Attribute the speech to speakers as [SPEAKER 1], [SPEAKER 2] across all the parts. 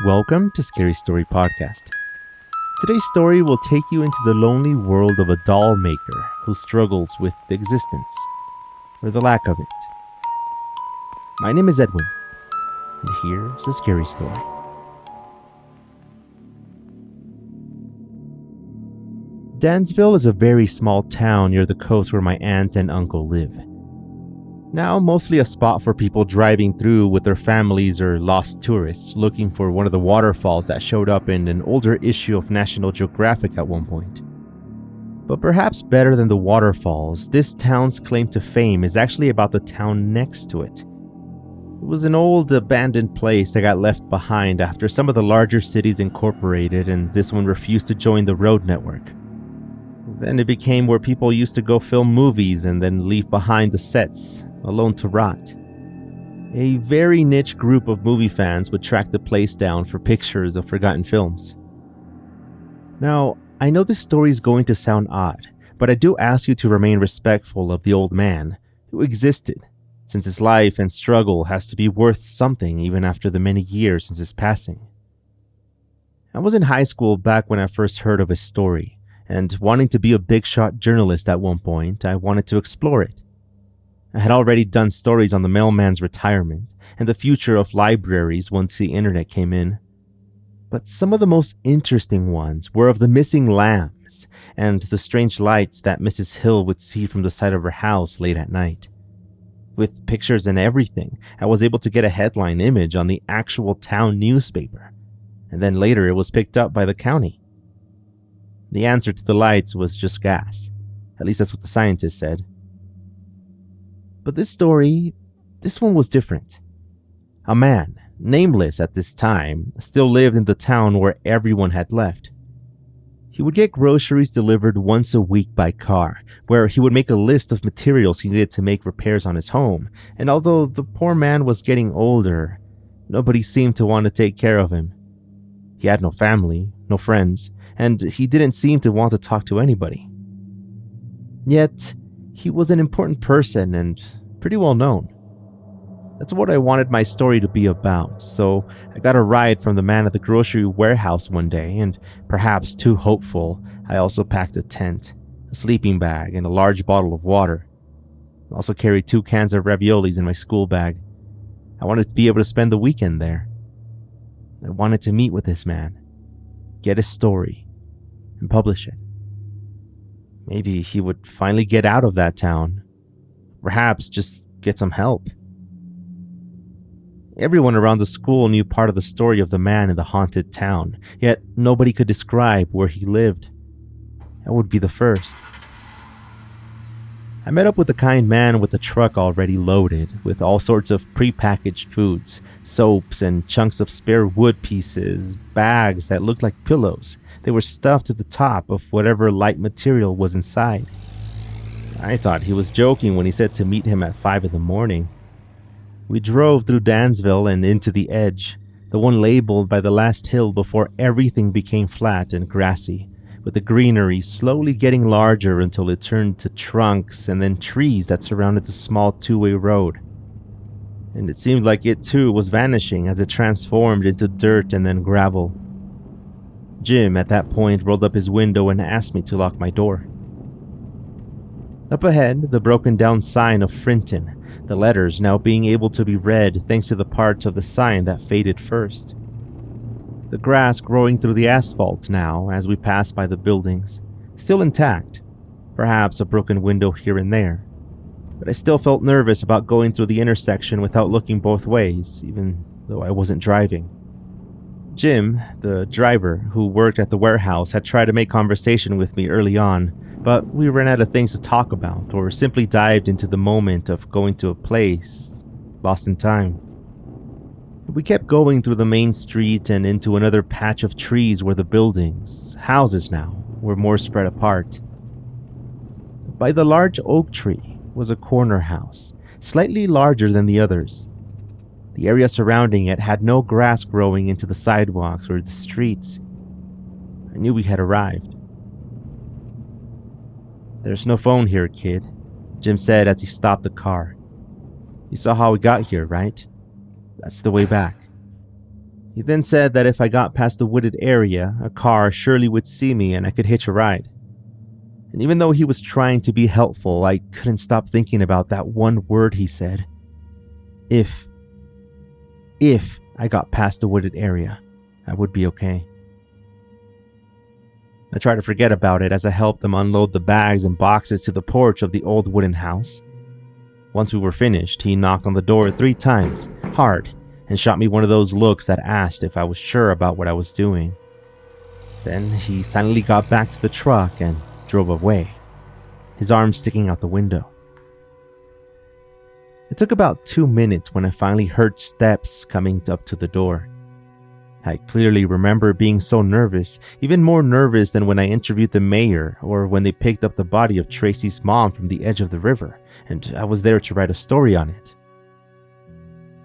[SPEAKER 1] Welcome to Scary Story Podcast. Today's story will take you into the lonely world of a dollmaker who struggles with existence, or the lack of it. My name is Edwin, and here's a scary story. Dansville is a very small town near the coast where my aunt and uncle live. Now mostly a spot for people driving through with their families or lost tourists looking for one of the waterfalls that showed up in an older issue of National Geographic at one point. But perhaps better than the waterfalls, this town's claim to fame is actually about the town next to it. It was an old abandoned place that got left behind after some of the larger cities incorporated and this one refused to join the road network. Then it became where people used to go film movies and then leave behind the sets, alone to rot. A very niche group of movie fans would track the place down for pictures of forgotten films. Now, I know this story is going to sound odd, but I do ask you to remain respectful of the old man who existed, since his life and struggle has to be worth something even after the many years since his passing. I was in high school back when I first heard of his story, and wanting to be a big shot journalist at one point, I wanted to explore it. I had already done stories on the mailman's retirement and the future of libraries once the internet came in. But some of the most interesting ones were of the missing lambs and the strange lights that Mrs. Hill would see from the side of her house late at night. With pictures and everything, I was able to get a headline image on the actual town newspaper, and then later it was picked up by the county. The answer to the lights was just gas. At least that's what the scientists said. But this one was different. A man, nameless at this time, still lived in the town where everyone had left. He would get groceries delivered once a week by car, where he would make a list of materials he needed to make repairs on his home, and although the poor man was getting older, nobody seemed to want to take care of him. He had no family, no friends, and he didn't seem to want to talk to anybody. Yet, he was an important person and pretty well known. That's what I wanted my story to be about, so I got a ride from the man at the grocery warehouse one day, and perhaps too hopeful, I also packed a tent, a sleeping bag, and a large bottle of water. I also carried 2 cans of raviolis in my school bag. I wanted to be able to spend the weekend there. I wanted to meet with this man, get his story, and publish it. Maybe he would finally get out of that town. Perhaps just get some help. Everyone around the school knew part of the story of the man in the haunted town, yet nobody could describe where he lived. I would be the first. I met up with the kind man with the truck already loaded with all sorts of prepackaged foods, soaps and chunks of spare wood pieces, bags that looked like pillows. They were stuffed to the top of whatever light material was inside. I thought he was joking when he said to meet him at 5 a.m. We drove through Dansville and into the edge, the one labeled by the last hill before everything became flat and grassy, with the greenery slowly getting larger until it turned to trunks and then trees that surrounded the small 2-way road. And it seemed like it too was vanishing as it transformed into dirt and then gravel. Jim at that point rolled up his window and asked me to lock my door. Up ahead, the broken down sign of Frinton, the letters now being able to be read thanks to the parts of the sign that faded first. The grass growing through the asphalt now as we passed by the buildings, still intact, perhaps a broken window here and there. But I still felt nervous about going through the intersection without looking both ways, even though I wasn't driving. Jim, the driver who worked at the warehouse, had tried to make conversation with me early on, but we ran out of things to talk about or simply dived into the moment of going to a place, lost in time. We kept going through the main street and into another patch of trees where the buildings, houses now, were more spread apart. By the large oak tree was a corner house, slightly larger than the others. The area surrounding it had no grass growing into the sidewalks or the streets. I knew we had arrived. "There's no phone here, kid," Jim said as he stopped the car. You saw how we got here, right? That's the way back." He then said that if I got past the wooded area, a car surely would see me and I could hitch a ride. And even though he was trying to be helpful, I couldn't stop thinking about that one word he said. If I got past the wooded area, I would be okay. I tried to forget about it as I helped them unload the bags and boxes to the porch of the old wooden house. Once we were finished, he knocked on the door 3 times, hard, and shot me one of those looks that asked if I was sure about what I was doing. Then he silently got back to the truck and drove away, his arm sticking out the window. It took about 2 minutes when I finally heard steps coming up to the door. I clearly remember being so nervous, even more nervous than when I interviewed the mayor or when they picked up the body of Tracy's mom from the edge of the river, and I was there to write a story on it.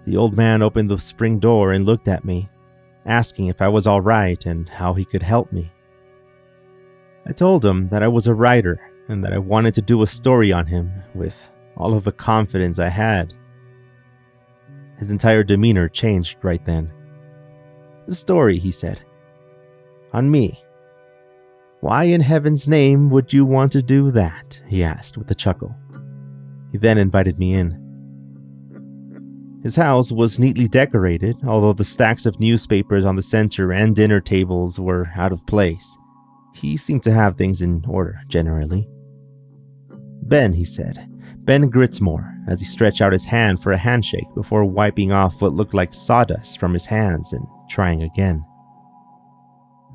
[SPEAKER 1] The old man opened the spring door and looked at me, asking if I was all right and how he could help me. I told him that I was a writer and that I wanted to do a story on him with all of the confidence I had. His entire demeanor changed right then. "The story," he said. "On me." "Why in heaven's name would you want to do that?" he asked with a chuckle. He then invited me in. His house was neatly decorated, although the stacks of newspapers on the center and dinner tables were out of place. He seemed to have things in order, generally. "Ben," he said. "Ben Gritsmore," as he stretched out his hand for a handshake before wiping off what looked like sawdust from his hands and trying again.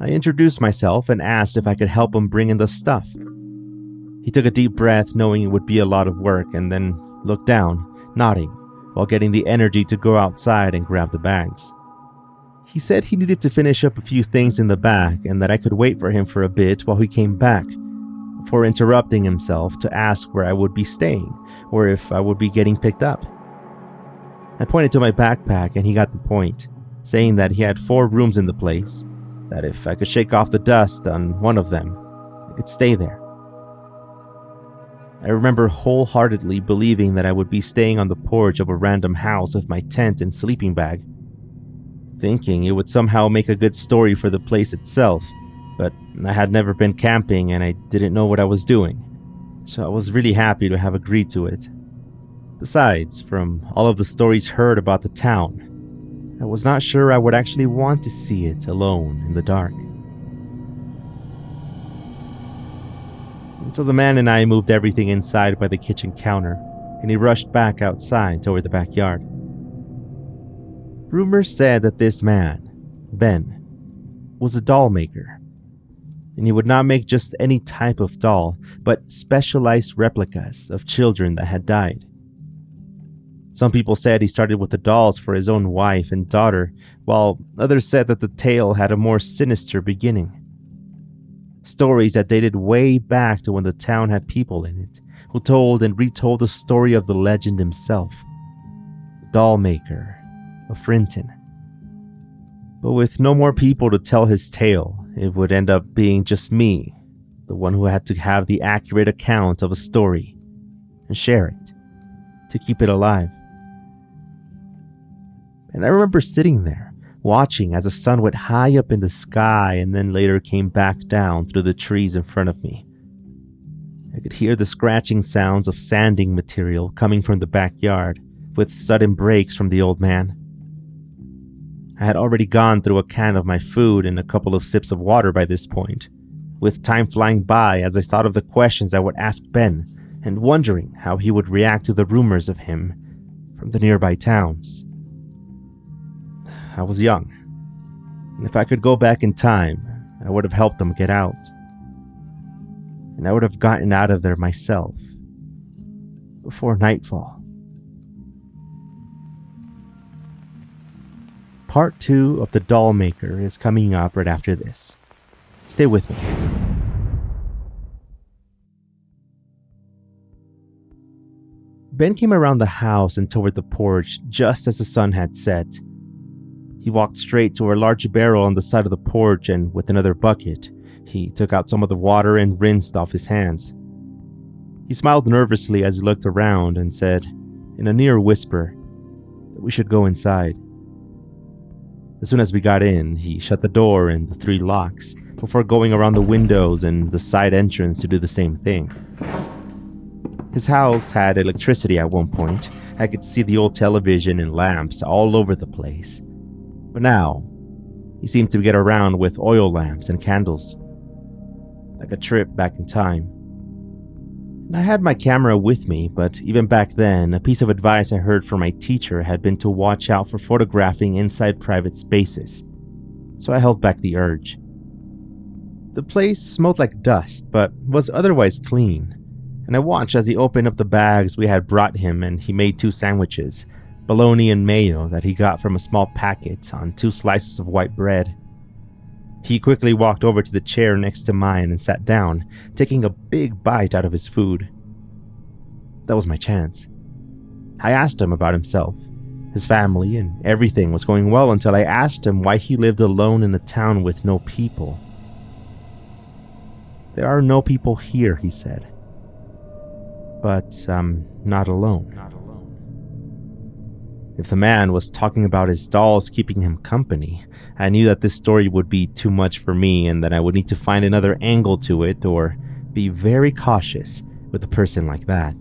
[SPEAKER 1] I introduced myself and asked if I could help him bring in the stuff. He took a deep breath, knowing it would be a lot of work, and then looked down, nodding, while getting the energy to go outside and grab the bags. He said he needed to finish up a few things in the back and that I could wait for him for a bit while he came back, before interrupting himself to ask where I would be staying or if I would be getting picked up. I pointed to my backpack and he got the point, saying that he had 4 rooms in the place, that if I could shake off the dust on one of them, I could stay there. I remember wholeheartedly believing that I would be staying on the porch of a random house with my tent and sleeping bag, thinking it would somehow make a good story for the place itself, but I had never been camping and I didn't know what I was doing, so I was really happy to have agreed to it. Besides, from all of the stories heard about the town, I was not sure I would actually want to see it alone in the dark. And so the man and I moved everything inside by the kitchen counter, and he rushed back outside toward the backyard. Rumors said that this man, Ben, was a doll maker, and he would not make just any type of doll, but specialized replicas of children that had died. Some people said he started with the dolls for his own wife and daughter, while others said that the tale had a more sinister beginning. Stories that dated way back to when the town had people in it, who told and retold the story of the legend himself, Dollmaker of Frinton. But with no more people to tell his tale, it would end up being just me, the one who had to have the accurate account of a story and share it to keep it alive. And I remember sitting there, watching as the sun went high up in the sky and then later came back down through the trees in front of me. I could hear the scratching sounds of sanding material coming from the backyard, with sudden breaks from the old man. I had already gone through a can of my food and a couple of sips of water by this point, with time flying by as I thought of the questions I would ask Ben and wondering how he would react to the rumors of him from the nearby towns. I was young, and if I could go back in time, I would have helped them get out. And I would have gotten out of there myself before nightfall. Part 2 of The Dollmaker is coming up right after this. Stay with me. Ben came around the house and toward the porch just as the sun had set. He walked straight to a large barrel on the side of the porch, and with another bucket, he took out some of the water and rinsed off his hands. He smiled nervously as he looked around and said, in a near whisper, that we should go inside. As soon as we got in, he shut the door and the 3 locks before going around the windows and the side entrance to do the same thing. His house had electricity at one point. I could see the old television and lamps all over the place. But now, he seemed to get around with oil lamps and candles, like a trip back in time. And I had my camera with me, but even back then, a piece of advice I heard from my teacher had been to watch out for photographing inside private spaces, so I held back the urge. The place smelled like dust, but was otherwise clean, and I watched as he opened up the bags we had brought him and he made 2 sandwiches, bologna and mayo that he got from a small packet on 2 slices of white bread. He quickly walked over to the chair next to mine and sat down, taking a big bite out of his food. That was my chance. I asked him about himself. His family and everything was going well until I asked him why he lived alone in a town with no people. "There are no people here," he said. "But I'm not alone." If the man was talking about his dolls keeping him company, I knew that this story would be too much for me and that I would need to find another angle to it or be very cautious with a person like that.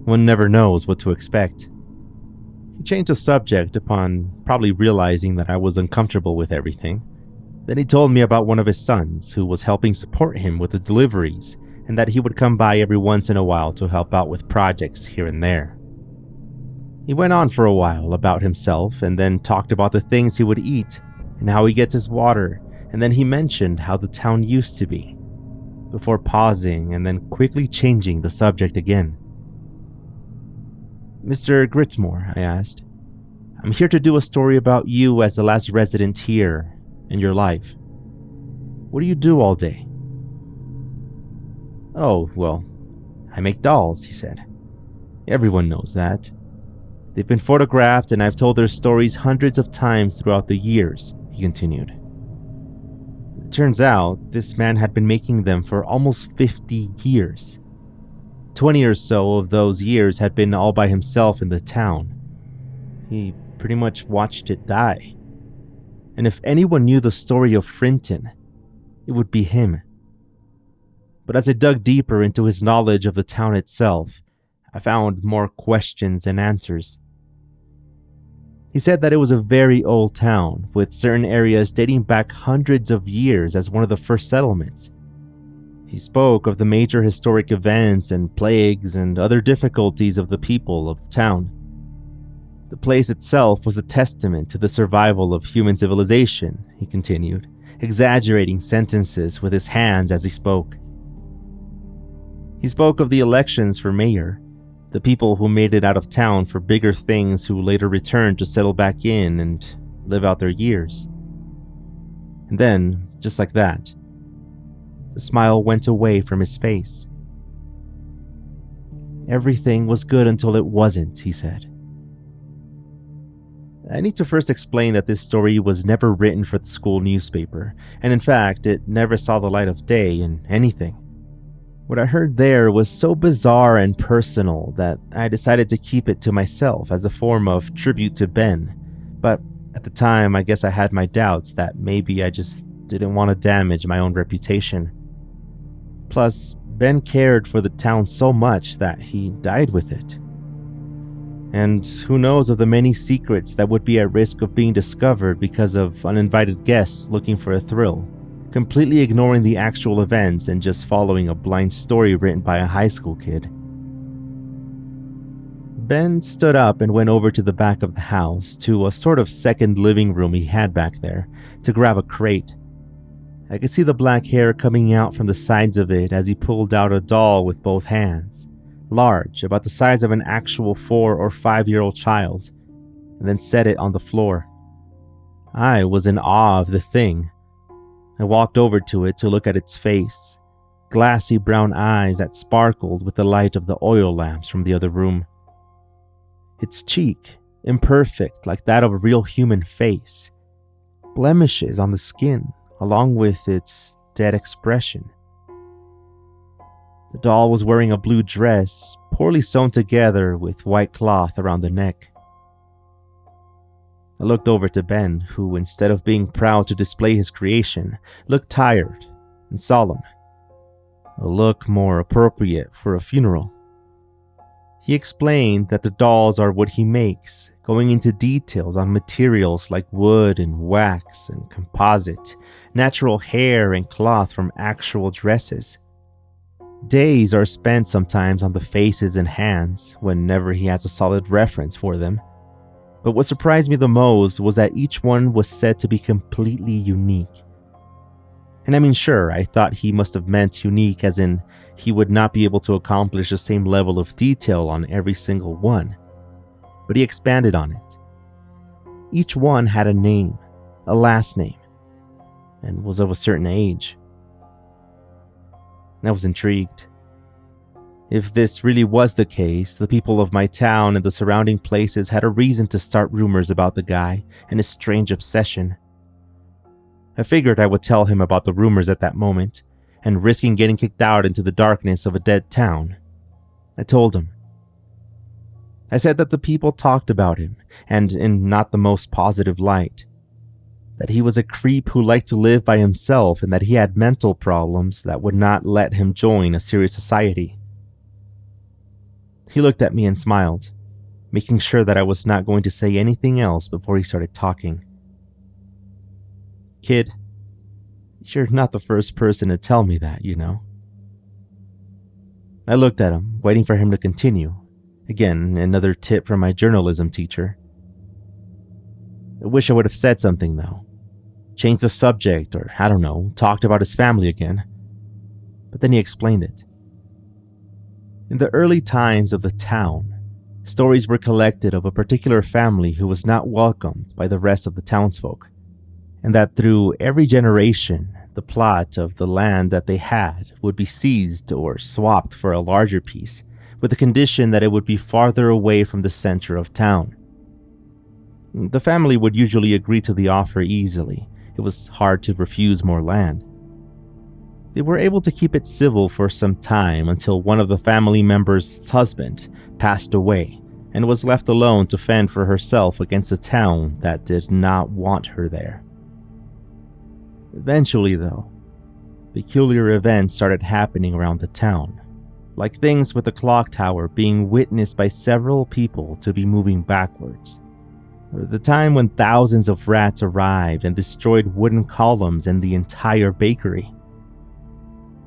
[SPEAKER 1] One never knows what to expect. He changed the subject upon probably realizing that I was uncomfortable with everything. Then he told me about one of his sons who was helping support him with the deliveries and that he would come by every once in a while to help out with projects here and there. He went on for a while about himself and then talked about the things he would eat and how he gets his water, and then he mentioned how the town used to be, before pausing and then quickly changing the subject again. "Mr. Gritsmore," I asked, "I'm here to do a story about you as the last resident here and your life. What do you do all day?" "Oh, well, I make dolls," he said. "Everyone knows that. They've been photographed and I've told their stories hundreds of times throughout the years," he continued. It turns out this man had been making them for almost 50 years. 20 or so of those years had been all by himself in the town. He pretty much watched it die. And if anyone knew the story of Frinton, it would be him. But as I dug deeper into his knowledge of the town itself, I found more questions than answers. He said that it was a very old town, with certain areas dating back hundreds of years as one of the first settlements. He spoke of the major historic events and plagues and other difficulties of the people of the town. The place itself was a testament to the survival of human civilization, he continued, exaggerating sentences with his hands as he spoke. He spoke of the elections for mayor, the people who made it out of town for bigger things who later returned to settle back in and live out their years. And then, just like that, the smile went away from his face. "Everything was good until it wasn't," he said. I need to first explain that this story was never written for the school newspaper, and in fact, it never saw the light of day in anything. What I heard there was so bizarre and personal that I decided to keep it to myself as a form of tribute to Ben, but at the time I guess I had my doubts that maybe I just didn't want to damage my own reputation. Plus, Ben cared for the town so much that he died with it. And who knows of the many secrets that would be at risk of being discovered because of uninvited guests looking for a thrill, completely ignoring the actual events and just following a blind story written by a high school kid. Ben stood up and went over to the back of the house, to a sort of second living room he had back there, to grab a crate. I could see the black hair coming out from the sides of it as he pulled out a doll with both hands, large, about the size of an actual 4 or 5-year-old child, and then set it on the floor. I was in awe of the thing. I walked over to it to look at its face, glassy brown eyes that sparkled with the light of the oil lamps from the other room. Its cheek, imperfect like that of a real human face, blemishes on the skin, along with its dead expression. The doll was wearing a blue dress, poorly sewn together with white cloth around the neck. I looked over to Ben, who, instead of being proud to display his creation, looked tired and solemn, a look more appropriate for a funeral. He explained that the dolls are what he makes, going into details on materials like wood and wax and composite, natural hair and cloth from actual dresses. Days are spent sometimes on the faces and hands whenever he has a solid reference for them. But what surprised me the most was that each one was said to be completely unique. And I mean, sure, I thought he must have meant unique as in he would not be able to accomplish the same level of detail on every single one. But he expanded on it. Each one had a name, a last name, and was of a certain age. I was intrigued. If this really was the case, the people of my town and the surrounding places had a reason to start rumors about the guy and his strange obsession. I figured I would tell him about the rumors at that moment, and risking getting kicked out into the darkness of a dead town. I told him. I said that the people talked about him, and in not the most positive light. That he was a creep who liked to live by himself and that he had mental problems that would not let him join a serious society. He looked at me and smiled, making sure that I was not going to say anything else before he started talking. Kid, you're not the first person to tell me that, you know. I looked at him, waiting for him to continue. Again, another tip from my journalism teacher. I wish I would have said something, though. Changed the subject, or I don't know, talked about his family again. But then he explained it. In the early times of the town, stories were collected of a particular family who was not welcomed by the rest of the townsfolk, and that through every generation, the plot of the land that they had would be seized or swapped for a larger piece, with the condition that it would be farther away from the center of town. The family would usually agree to the offer easily. It was hard to refuse more land. They were able to keep it civil for some time until one of the family members' husband passed away and was left alone to fend for herself against a town that did not want her there. Eventually, though, peculiar events started happening around the town, like things with the clock tower being witnessed by several people to be moving backwards, or the time when thousands of rats arrived and destroyed wooden columns and the entire bakery.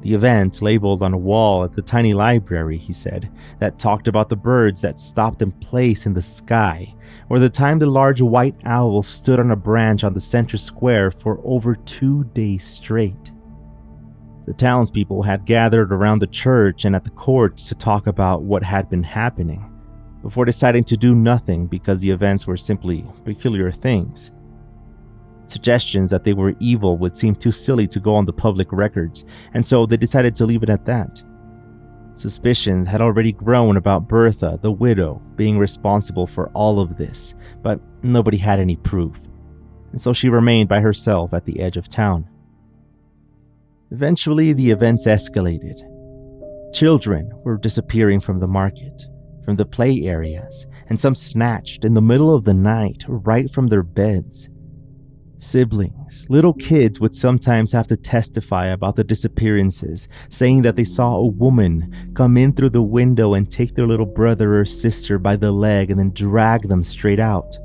[SPEAKER 1] The event labeled on a wall at the tiny library, he said, that talked about the birds that stopped in place in the sky, or the time the large white owl stood on a branch on the center square for over 2 days straight. The townspeople had gathered around the church and at the courts to talk about what had been happening, before deciding to do nothing because the events were simply peculiar things. Suggestions that they were evil would seem too silly to go on the public records, and so they decided to leave it at that. Suspicions had already grown about Bertha, the widow, being responsible for all of this, but nobody had any proof, and so she remained by herself at the edge of town. Eventually, the events escalated. Children were disappearing from the market, from the play areas, and some snatched in the middle of the night right from their beds. Siblings, little kids would sometimes have to testify about the disappearances, saying that they saw a woman come in through the window and take their little brother or sister by the leg and then drag them straight out.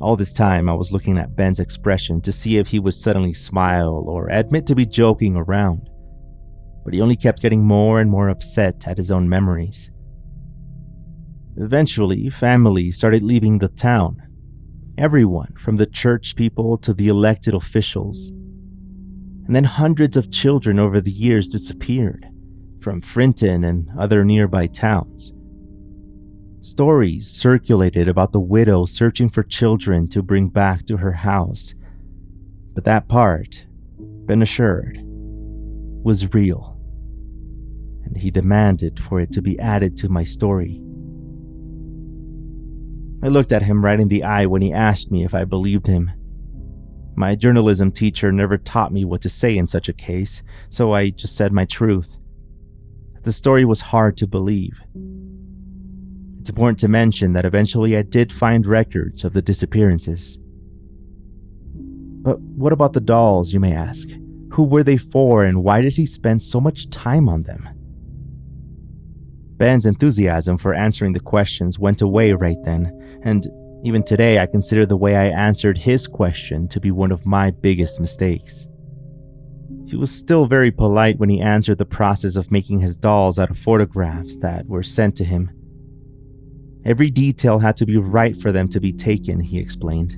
[SPEAKER 1] All this time, I was looking at Ben's expression to see if he would suddenly smile or admit to be joking around, but he only kept getting more and more upset at his own memories. Eventually, families started leaving the town. Everyone, from the church people to the elected officials. And then hundreds of children over the years disappeared, from Frinton and other nearby towns. Stories circulated about the widow searching for children to bring back to her house, but that part, Ben assured, was real, and he demanded for it to be added to my story. I looked at him right in the eye when he asked me if I believed him. My journalism teacher never taught me what to say in such a case, so I just said my truth. The story was hard to believe. It's important to mention that eventually I did find records of the disappearances. But what about the dolls, you may ask? Who were they for, and why did he spend so much time on them? Ben's enthusiasm for answering the questions went away right then, and even today I consider the way I answered his question to be one of my biggest mistakes. He was still very polite when he answered the process of making his dolls out of photographs that were sent to him. Every detail had to be right for them to be taken, he explained.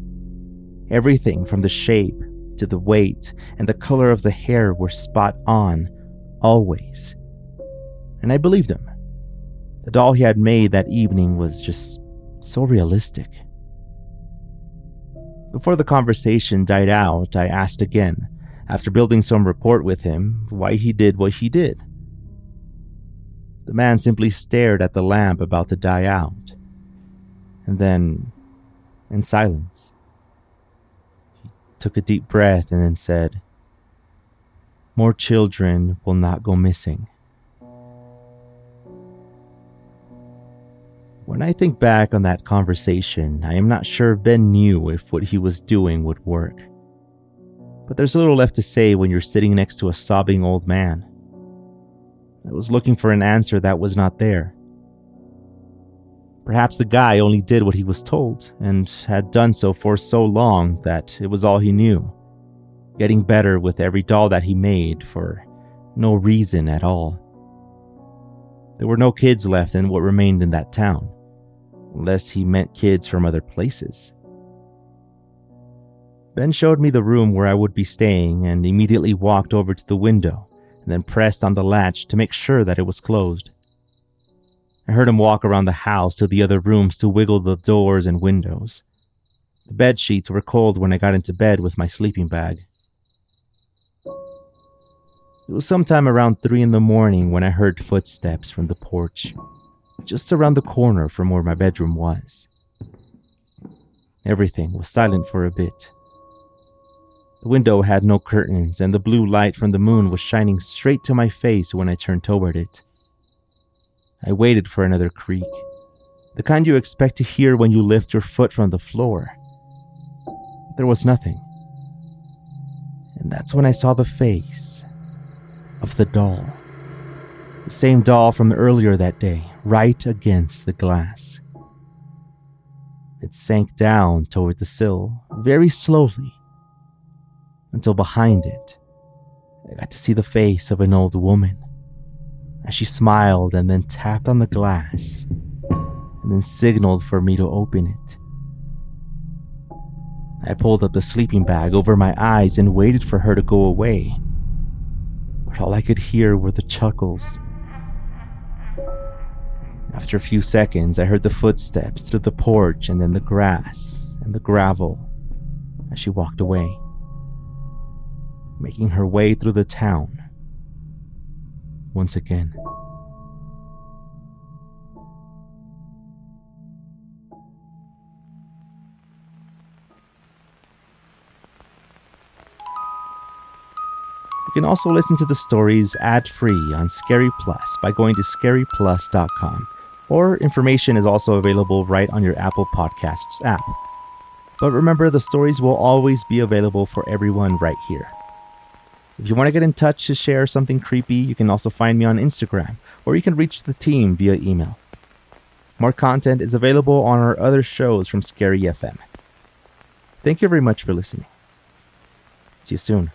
[SPEAKER 1] Everything from the shape to the weight and the color of the hair were spot on, always. And I believed him. The doll he had made that evening was just so realistic. Before the conversation died out, I asked again, after building some rapport with him, why he did what he did. The man simply stared at the lamp about to die out, and then, in silence, he took a deep breath and then said, "More children will not go missing." When I think back on that conversation, I am not sure Ben knew if what he was doing would work. But there's little left to say when you're sitting next to a sobbing old man. I was looking for an answer that was not there. Perhaps the guy only did what he was told, and had done so for so long that it was all he knew, getting better with every doll that he made for no reason at all. There were no kids left in what remained in that town, unless he meant kids from other places. Ben showed me the room where I would be staying and immediately walked over to the window and then pressed on the latch to make sure that it was closed. I heard him walk around the house to the other rooms to wiggle the doors and windows. The bed sheets were cold when I got into bed with my sleeping bag. It was sometime around 3 a.m. when I heard footsteps from the porch, just around the corner from where my bedroom was. Everything was silent for a bit. The window had no curtains, and the blue light from the moon was shining straight to my face when I turned toward it. I waited for another creak, the kind you expect to hear when you lift your foot from the floor. But there was nothing. And that's when I saw the face of the doll. The same doll from earlier that day, right against the glass. It sank down toward the sill, very slowly, until behind it, I got to see the face of an old woman, as she smiled and then tapped on the glass, and then signaled for me to open it. I pulled up the sleeping bag over my eyes and waited for her to go away, but all I could hear were the chuckles. After a few seconds, I heard the footsteps through the porch and then the grass and the gravel as she walked away, making her way through the town once again. You can also listen to the stories ad-free on Scary Plus by going to scaryplus.com, or information is also available right on your Apple Podcasts app. But remember, the stories will always be available for everyone right here. If you want to get in touch to share something creepy, you can also find me on Instagram, or you can reach the team via email. More content is available on our other shows from Scary FM. Thank you very much for listening. See you soon.